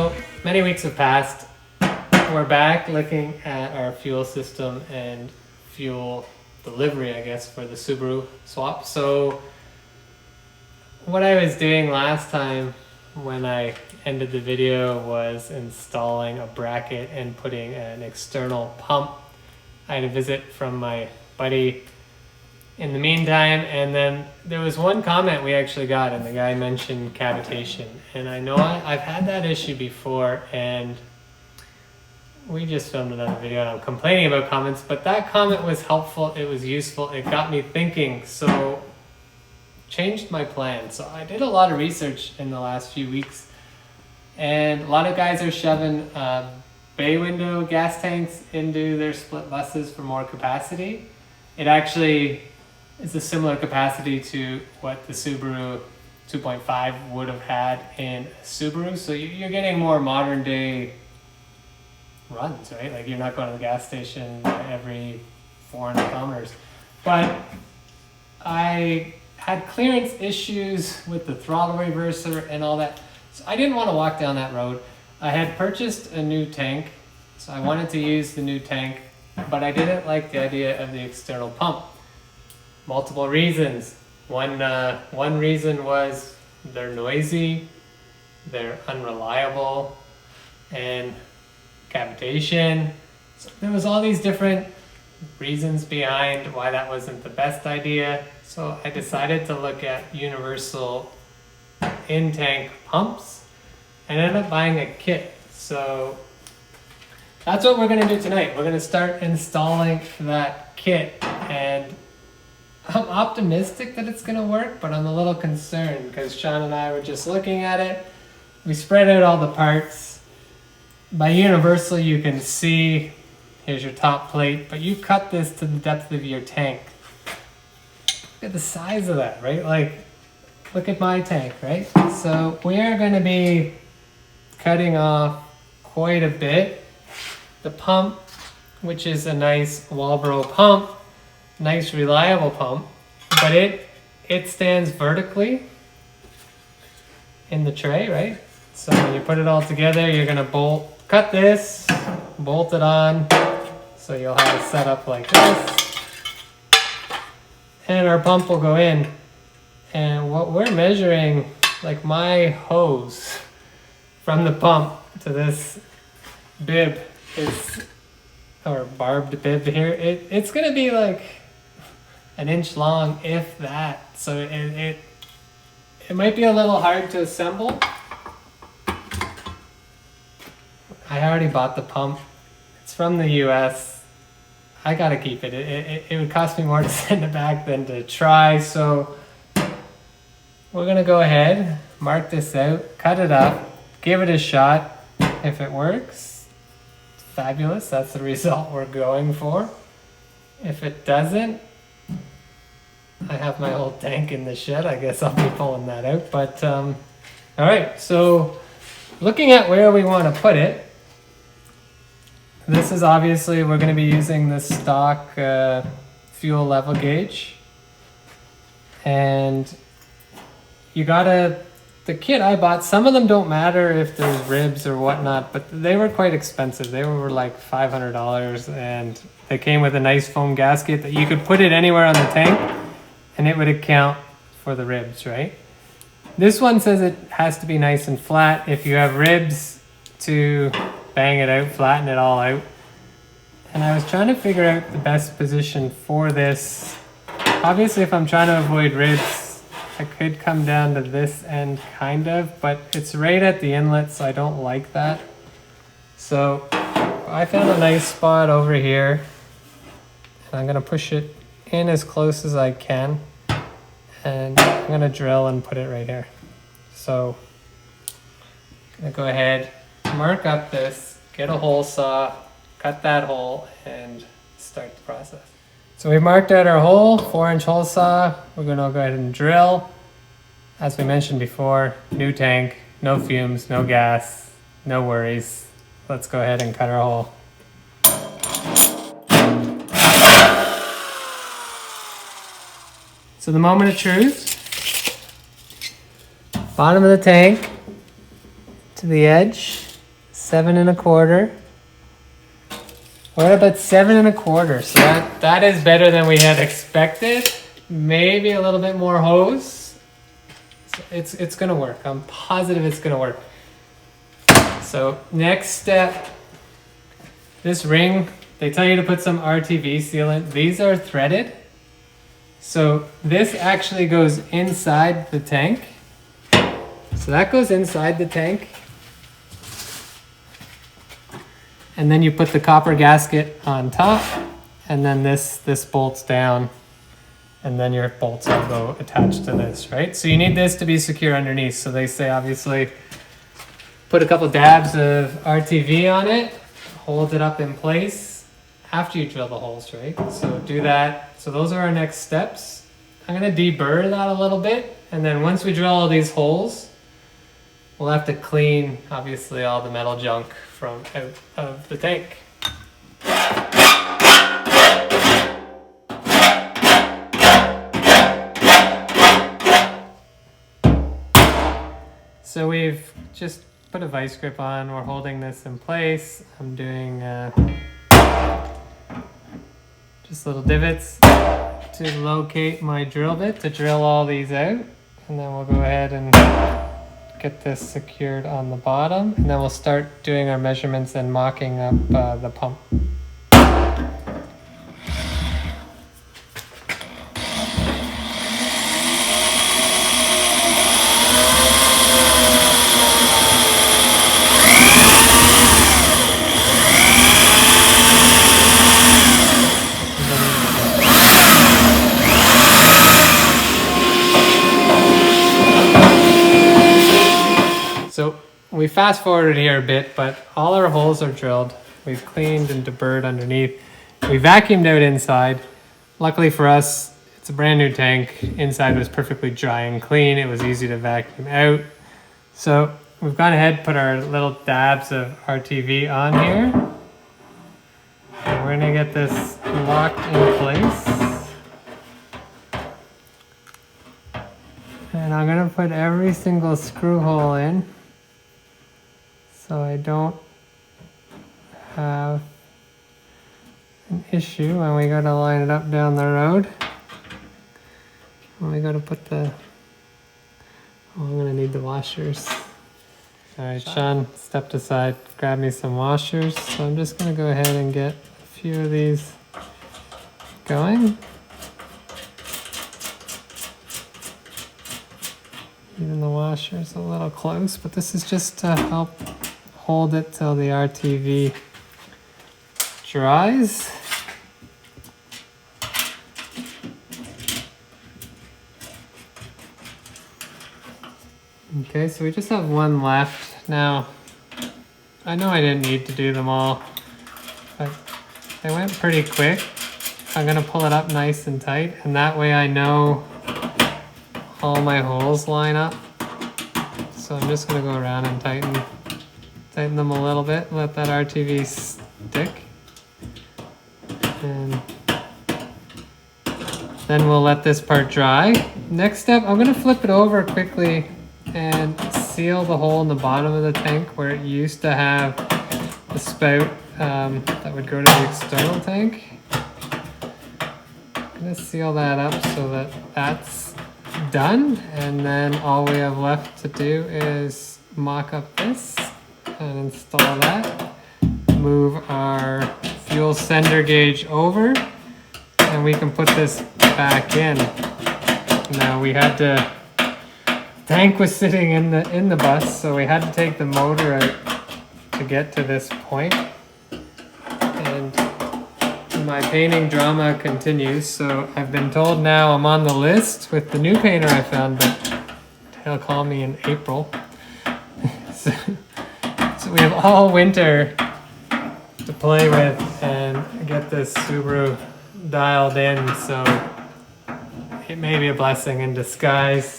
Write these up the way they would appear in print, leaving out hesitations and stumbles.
So many weeks have passed. We're back looking at our fuel system and fuel delivery, I guess, for the Subaru swap. So what I was doing last time when I ended the video was installing a bracket and putting an external pump. I had a visit from my buddy in the meantime, and then there was one comment we actually got, and the guy mentioned cavitation. And I know I've had that issue before, and we just filmed another video and I'm complaining about comments, but that comment was helpful, it was useful, it got me thinking, so changed my plan. So I did a lot of research in the last few weeks, and a lot of guys are shoving bay window gas tanks into their split buses for more capacity. It actually is a similar capacity to what the Subaru 2.5 would have had in a Subaru. So you're getting more modern day runs, right? Like you're not going to the gas station every 400 kilometers. But I had clearance issues with the throttle reverser and all that. So I didn't want to walk down that road. I had purchased a new tank, so I wanted to use the new tank, but I didn't like the idea of the external pump. Multiple reasons. One reason was they're noisy, they're unreliable, and cavitation. So there was all these different reasons behind why that wasn't the best idea. So I decided to look at universal in-tank pumps and ended up buying a kit. So that's what we're going to do tonight. We're going to start installing that kit, and I'm optimistic that it's going to work, but I'm a little concerned because Sean and I were just looking at it. We spread out all the parts. By universal, you can see, here's your top plate, but you cut this to the depth of your tank. Look at the size of that, right? Like, look at my tank, right? So we are going to be cutting off quite a bit. The pump, which is a nice Walbro pump, nice reliable pump, but it stands vertically in the tray, right? So when you put it all together, you're gonna cut this, bolt it on, so you'll have it set up like this, and our pump will go in. And what we're measuring, like my hose from the pump to this bib is, or barbed bib here, it's gonna be like an inch long, if that. So it might be a little hard to assemble. I already bought the pump. It's from the US. I gotta keep it. It would cost me more to send it back than to try. So we're gonna go ahead, mark this out, cut it up, give it a shot. If it works, fabulous. That's the result we're going for. If it doesn't, I have my old tank in the shed. I guess I'll be pulling that out. But all right, so looking at where we want to put it, this is obviously, we're going to be using the stock fuel level gauge. And you gotta, the kit I bought, some of them don't matter if there's ribs or whatnot, but they were quite expensive. They were like $500, and they came with a nice foam gasket that you could put it anywhere on the tank and it would account for the ribs, right? This one says it has to be nice and flat. If you have ribs, to bang it out, flatten it all out. And I was trying to figure out the best position for this. Obviously, if I'm trying to avoid ribs, I could come down to this end kind of, but it's right at the inlet, so I don't like that. So I found a nice spot over here, and I'm gonna push it in as close as I can, and I'm gonna drill and put it right here. So I'm gonna go ahead, mark up this, get a hole saw, cut that hole, and start the process. So we marked out our hole, 4-inch hole saw. We're gonna go ahead and drill. As we mentioned before, new tank, no fumes, no gas, no worries. Let's go ahead and cut our hole. So the moment of truth, bottom of the tank to the edge, 7.25. We're at about 7.25, so that is better than we had expected. Maybe a little bit more hose. So it's gonna work. I'm positive it's gonna work. So next step, this ring, they tell you to put some RTV sealant. These are threaded. So this actually goes inside the tank. So that goes inside the tank. And then you put the copper gasket on top, and then this bolts down, and then your bolts will go attached to this, right? So you need this to be secure underneath. So they say obviously put a couple dabs of RTV on it, hold it up in place after you drill the holes, right? So do that. So those are our next steps. I'm gonna deburr that a little bit, and then once we drill all these holes, we'll have to clean, obviously, all the metal junk from out of the tank. So we've just put a vice grip on. We're holding this in place. I'm doing just little divots to locate my drill bit to drill all these out. And then we'll go ahead and get this secured on the bottom, and then we'll start doing our measurements and mocking up the pump. So we fast forwarded here a bit, but all our holes are drilled. We've cleaned and deburred underneath. We vacuumed out inside. Luckily for us, it's a brand new tank. Inside was perfectly dry and clean. It was easy to vacuum out. So we've gone ahead and put our little dabs of RTV on here. And we're gonna get this locked in place. And I'm gonna put every single screw hole in, so I don't have an issue when we go to line it up down the road. When we go to put the, I'm gonna need the washers. All right, Sean stepped aside, grab me some washers. So I'm just gonna go ahead and get a few of these going. Even the washer's a little close, but this is just to help hold it till the RTV dries. Okay, so we just have one left. Now, I know I didn't need to do them all, but they went pretty quick. I'm gonna pull it up nice and tight, and that way I know all my holes line up. So I'm just gonna go around and tighten them a little bit, let that RTV stick. And then we'll let this part dry. Next step, I'm gonna flip it over quickly and seal the hole in the bottom of the tank where it used to have the spout that would go to the external tank. I'm gonna seal that up so that that's done, and then all we have left to do is mock up this and install that. Move our fuel sender gauge over, and we can put this back in. Now we had to, tank was sitting in the bus, so we had to take the motor out to get to this point. And my painting drama continues. So I've been told now I'm on the list with the new painter I found, but he'll call me in April. So we have all winter to play with and get this Subaru dialed in. So it may be a blessing in disguise.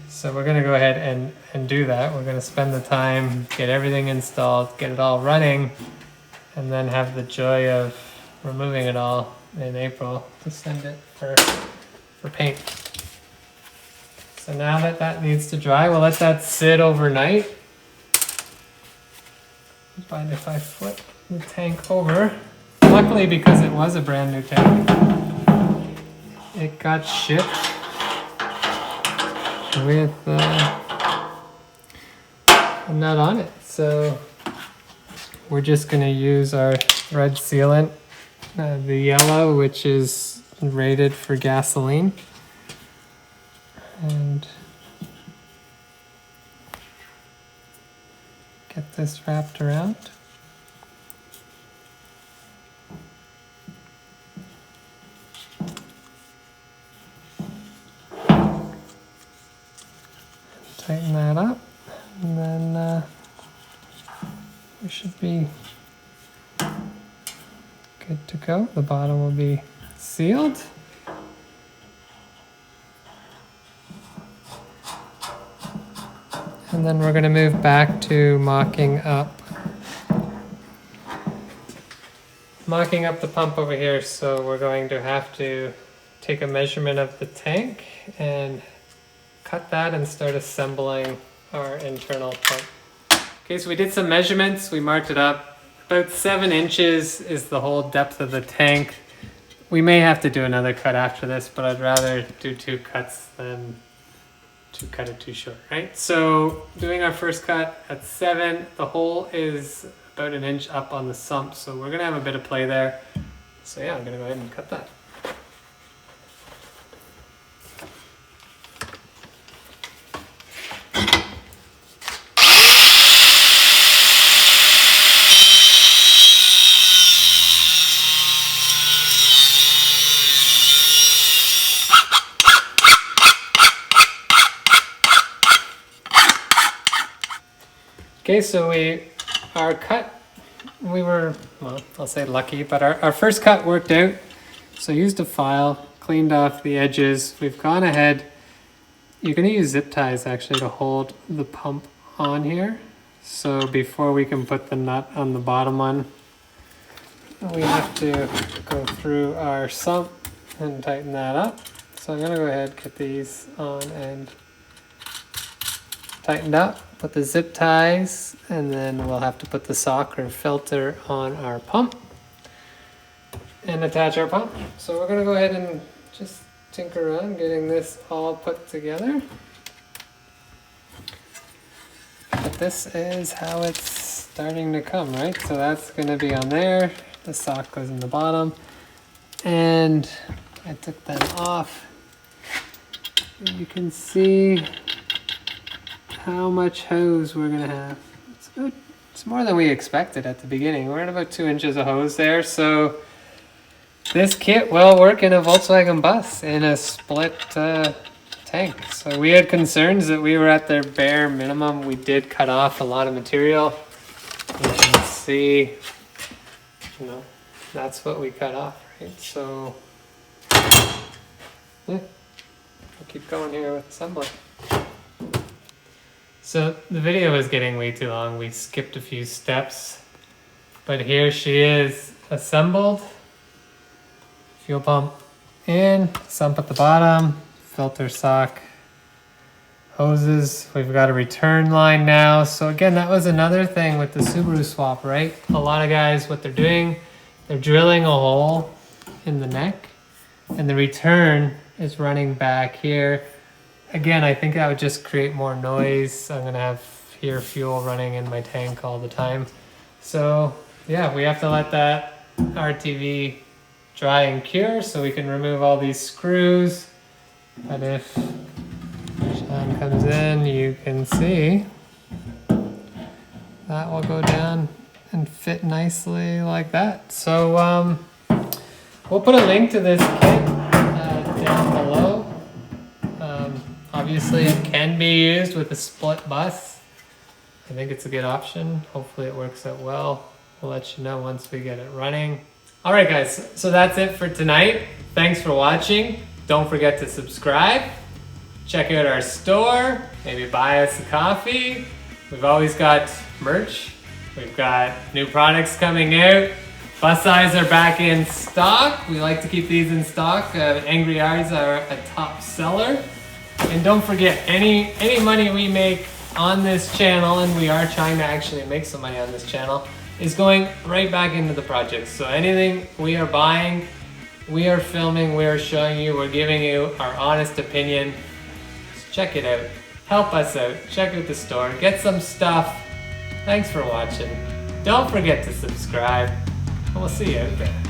So we're gonna go ahead and do that. We're gonna spend the time, get everything installed, get it all running, and then have the joy of removing it all in April to send it for paint. So now that needs to dry, we'll let that sit overnight. But if I flip the tank over, luckily because it was a brand new tank, it got shipped with a nut on it. So we're just going to use our red sealant, the yellow, which is rated for gasoline, and get this wrapped around. Tighten that up, and then we should be good to go. The bottom will be sealed. And then we're going to move back to mocking up the pump over here. So we're going to have to take a measurement of the tank and cut that and start assembling our internal pump. Okay, so we did some measurements. We marked it up. About 7 inches is the whole depth of the tank. We may have to do another cut after this, but I'd rather do 2 cuts than to cut it too short, right? So doing our first cut at 7, the hole is about 1 inch up on the sump, so we're gonna have a bit of play there. So yeah, I'm gonna go ahead and cut that. Okay, so we were, well, I'll say lucky, but our first cut worked out. So used a file, cleaned off the edges. We've gone ahead. You're going to use zip ties actually to hold the pump on here. So before we can put the nut on the bottom one, we have to go through our sump and tighten that up. So I'm going to go ahead, get these on and tightened up. Put the zip ties, and then we'll have to put the sock or filter on our pump and attach our pump. So we're going to go ahead and just tinker around getting this all put together. But this is how it's starting to come, right? So that's going to be on there. The sock goes in the bottom, and I took them off. You can see how much hose we're gonna have. It's good. It's more than we expected at the beginning. We're at about 2 inches of hose there. So this kit will work in a Volkswagen bus in a split tank. So we had concerns that we were at their bare minimum. We did cut off a lot of material. You can see, you know, that's what we cut off, right? So yeah, we'll keep going here with assembly. So the video was getting way too long. We skipped a few steps, but here she is assembled. Fuel pump in, sump at the bottom, filter sock, hoses. We've got a return line now. So again, that was another thing with the Subaru swap, right? A lot of guys, what they're doing, they're drilling a hole in the neck, and the return is running back here. Again, I think that would just create more noise. I'm gonna have here fuel running in my tank all the time. So yeah, we have to let that RTV dry and cure so we can remove all these screws. But if Sean comes in, you can see that will go down and fit nicely like that. So we'll put a link to this kit down below. Obviously it can be used with a split bus. I think it's a good option. Hopefully it works out well. We'll let you know once we get it running. All right guys, so that's it for tonight. Thanks for watching. Don't forget to subscribe. Check out our store. Maybe buy us a coffee. We've always got merch. We've got new products coming out. Bus eyes are back in stock. We like to keep these in stock. Angry Eyes are a top seller. And don't forget, any money we make on this channel, and we are trying to actually make some money on this channel, is going right back into the project. So anything we are buying, we are filming, we are showing you, we're giving you our honest opinion. Just check it out. Help us out. Check out the store. Get some stuff. Thanks for watching. Don't forget to subscribe, and we'll see you out there.